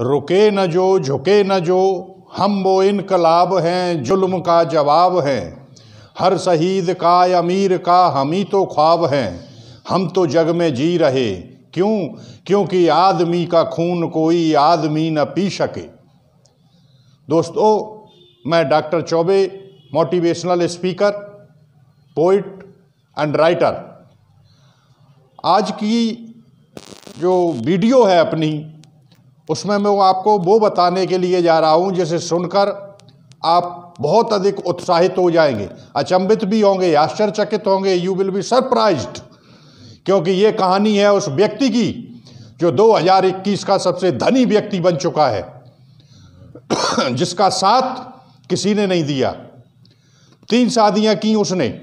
रुके न जो झुके न जो, हम वो इनकलाब हैं, जुल्म का जवाब हैं। हर शहीद का अमीर का हम ही तो ख्वाब हैं। हम तो जग में जी रहे क्यों? क्योंकि आदमी का खून कोई आदमी न पी सके। दोस्तों, मैं doctor Choubey, motivational speaker, poet and writer. आज की जो वीडियो है अपनी, उसमें मैं आपको वो बताने के लिए जा रहा हूं जिसे सुनकर आप बहुत अधिक उत्साहित हो जाएंगे, अचंभित भी होंगे, आश्चर्यचकित होंगे। यू विल बी सरप्राइज्ड, क्योंकि ये कहानी है उस व्यक्ति की जो 2021 का सबसे धनी व्यक्ति बन चुका है, जिसका साथ किसी ने नहीं दिया। 3 शादियां की उसने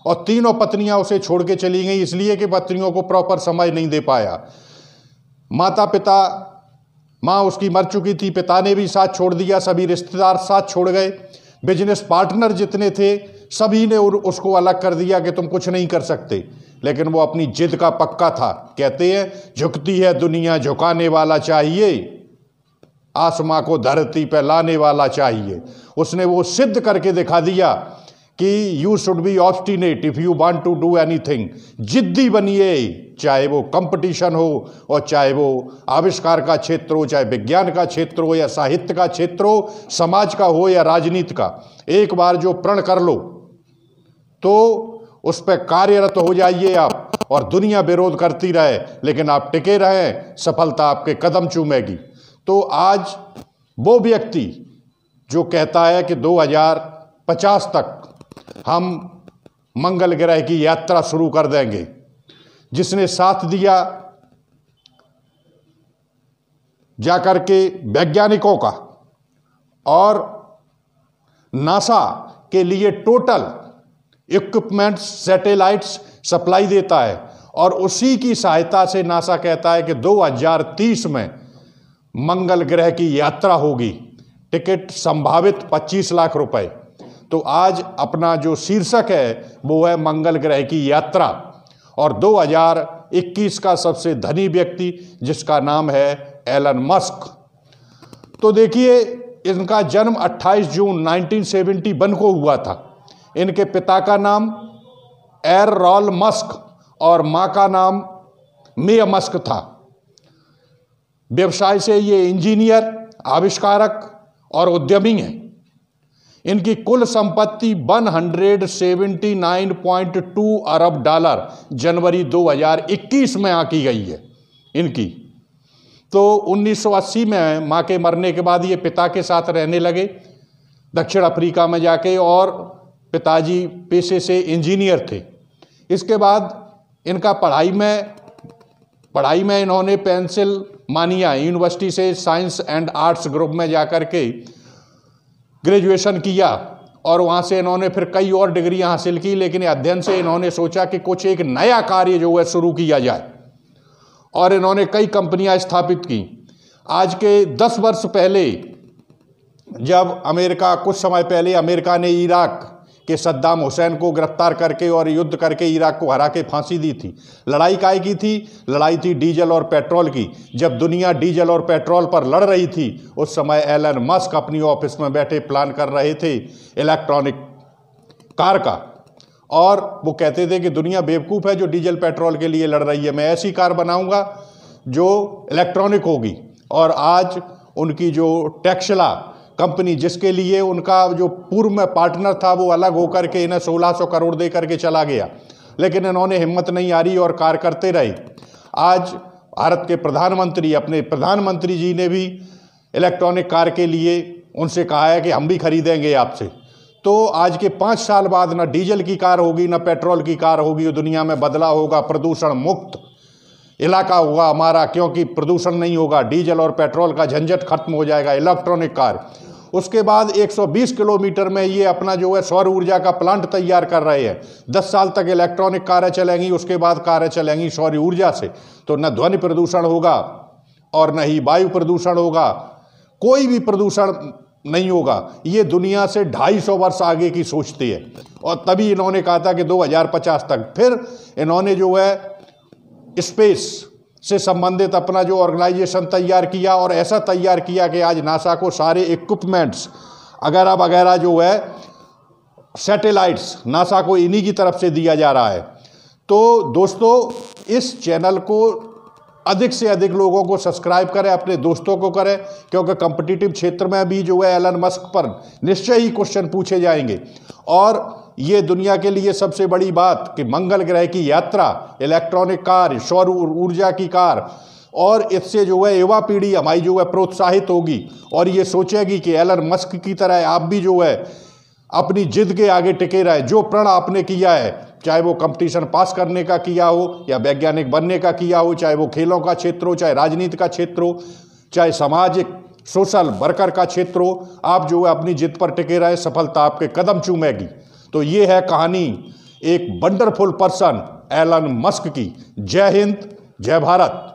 और तीनों पत्नियां उसे छोड़ के चली गई, इसलिए कि पत्नियों को प्रॉपर समय नहीं दे पाया। माता पिता, माँ उसकी मर चुकी थी, पिता ने भी साथ छोड़ दिया, सभी रिश्तेदार साथ छोड़ गए, बिजनेस पार्टनर जितने थे सभी ने उसको अलग कर दिया कि तुम कुछ नहीं कर सकते। लेकिन वो अपनी जिद का पक्का था। कहते हैं झुकती है दुनिया झुकाने वाला चाहिए, आसमां को धरती पे लाने वाला चाहिए। उसने वो सिद्ध करके दिखा दिया कि you should be obstinate if you want to do anything. जिद्दी बनिए, चाहे वो कंपटीशन हो और चाहे वो आविष्कार का क्षेत्र हो, चाहे विज्ञान का क्षेत्र हो या साहित्य का क्षेत्र हो, समाज का हो या राजनीति का। एक बार जो प्रण कर लो तो उस पर कार्यरत हो जाइए आप, और दुनिया विरोध करती रहे लेकिन आप टिके रहें, सफलता आपके कदम चूमेगी। तो आज वो व्यक्ति जो कहता है कि 2050 तक हम मंगल ग्रह की यात्रा शुरू कर देंगे, जिसने साथ दिया जाकर के वैज्ञानिकों का और नासा के लिए टोटल इक्विपमेंट्स, सैटेलाइट्स सप्लाई देता है, और उसी की सहायता से नासा कहता है कि 2030 में मंगल ग्रह की यात्रा होगी। टिकट संभावित 25 लाख रुपए। तो आज अपना जो शीर्षक है वो है मंगल ग्रह की यात्रा, और 2021 का सबसे धनी व्यक्ति जिसका नाम है एलन मस्क। तो देखिए, इनका जन्म 28 जून 1971 को हुआ था। इनके पिता का नाम एररॉल मस्क और मां का नाम मे मस्क था। व्यवसाय से ये इंजीनियर, आविष्कारक और उद्यमी हैं। इनकी कुल संपत्ति 179.2 अरब डॉलर जनवरी 2021 में आंकी गई है इनकी। तो 1980 में मां के मरने के बाद ये पिता के साथ रहने लगे दक्षिण अफ्रीका में जाके, और पिताजी पेशे से इंजीनियर थे। इसके बाद इनका पढ़ाई में इन्होंने पेंसिल्वानिया यूनिवर्सिटी से साइंस एंड आर्ट्स ग्रुप में जाकर के ग्रेजुएशन किया, और वहाँ से इन्होंने फिर कई और डिग्रियाँ हासिल की। लेकिन अध्ययन से इन्होंने सोचा कि कुछ एक नया कार्य जो है शुरू किया जाए, और इन्होंने कई कंपनियाँ स्थापित की। आज के 10 वर्ष पहले जब कुछ समय पहले अमेरिका ने इराक के सद्दाम हुसैन को गिरफ्तार करके और युद्ध करके इराक को हरा के फांसी दी थी। लड़ाई काहे की थी? लड़ाई थी डीजल और पेट्रोल की। जब दुनिया डीजल और पेट्रोल पर लड़ रही थी, उस समय एलन मस्क अपनी ऑफिस में बैठे प्लान कर रहे थे इलेक्ट्रॉनिक कार का, और वो कहते थे कि दुनिया बेवकूफ़ है जो डीजल पेट्रोल के लिए लड़ रही है, मैं ऐसी कार बनाऊंगा जो इलेक्ट्रॉनिक होगी। और आज उनकी जो टेस्ला कंपनी, जिसके लिए उनका जो पूर्व में पार्टनर था वो अलग होकर के इन्हें 1600 करोड़ दे करके चला गया, लेकिन इन्होंने हिम्मत नहीं हारी और कार्य करते रहे। आज भारत के प्रधानमंत्री, अपने प्रधानमंत्री जी ने भी इलेक्ट्रॉनिक कार के लिए उनसे कहा है कि हम भी खरीदेंगे आपसे। तो आज के 5 साल बाद न डीजल की कार होगी न पेट्रोल की कार होगी, दुनिया में बदलाव होगा, प्रदूषण मुक्त इलाका होगा हमारा, क्योंकि प्रदूषण नहीं होगा, डीजल और पेट्रोल का झंझट खत्म हो जाएगा, इलेक्ट्रॉनिक कार। उसके बाद 120 किलोमीटर में ये अपना जो है सौर ऊर्जा का प्लांट तैयार कर रहे हैं। 10 साल तक इलेक्ट्रॉनिक कारें चलेंगी, उसके बाद कारें चलेंगी सौर ऊर्जा से। तो न ध्वनि प्रदूषण होगा और न ही वायु प्रदूषण होगा, कोई भी प्रदूषण नहीं होगा। ये दुनिया से 250 वर्ष आगे की सोचती है, और तभी इन्होंने कहा था कि 2050 तक। फिर इन्होंने जो है स्पेस से संबंधित अपना जो ऑर्गेनाइजेशन तैयार किया, और ऐसा तैयार किया कि आज नासा को सारे इक्विपमेंट्स वगैरह वगैरह जो है सैटेलाइट्स नासा को इन्हीं की तरफ से दिया जा रहा है। तो दोस्तों, इस चैनल को अधिक से अधिक लोगों को सब्सक्राइब करें, अपने दोस्तों को करें, क्योंकि कॉम्पिटिटिव क्षेत्र में भी जो है एलन मस्क पर निश्चय ही क्वेश्चन पूछे जाएंगे। और ये दुनिया के लिए सबसे बड़ी बात कि मंगल ग्रह की यात्रा, इलेक्ट्रॉनिक कार, सौर ऊर्जा की कार, और इससे जो है युवा पीढ़ी हमारी जो है प्रोत्साहित होगी और ये सोचेगी कि एलन मस्क की तरह आप भी जो है अपनी जिद के आगे टिके रहे। जो प्रण आपने किया है, चाहे वो कंपटीशन पास करने का किया हो या वैज्ञानिक बनने का किया हो, चाहे वो खेलों का क्षेत्र हो, चाहे राजनीति का क्षेत्र हो, चाहे सामाजिक सोशल वर्कर का क्षेत्र हो, आप जो है अपनी जिद पर टिके रहे, सफलता आपके कदम चूमेगी। तो ये है कहानी एक वंडरफुल पर्सन एलन मस्क की। जय हिंद, जय भारत।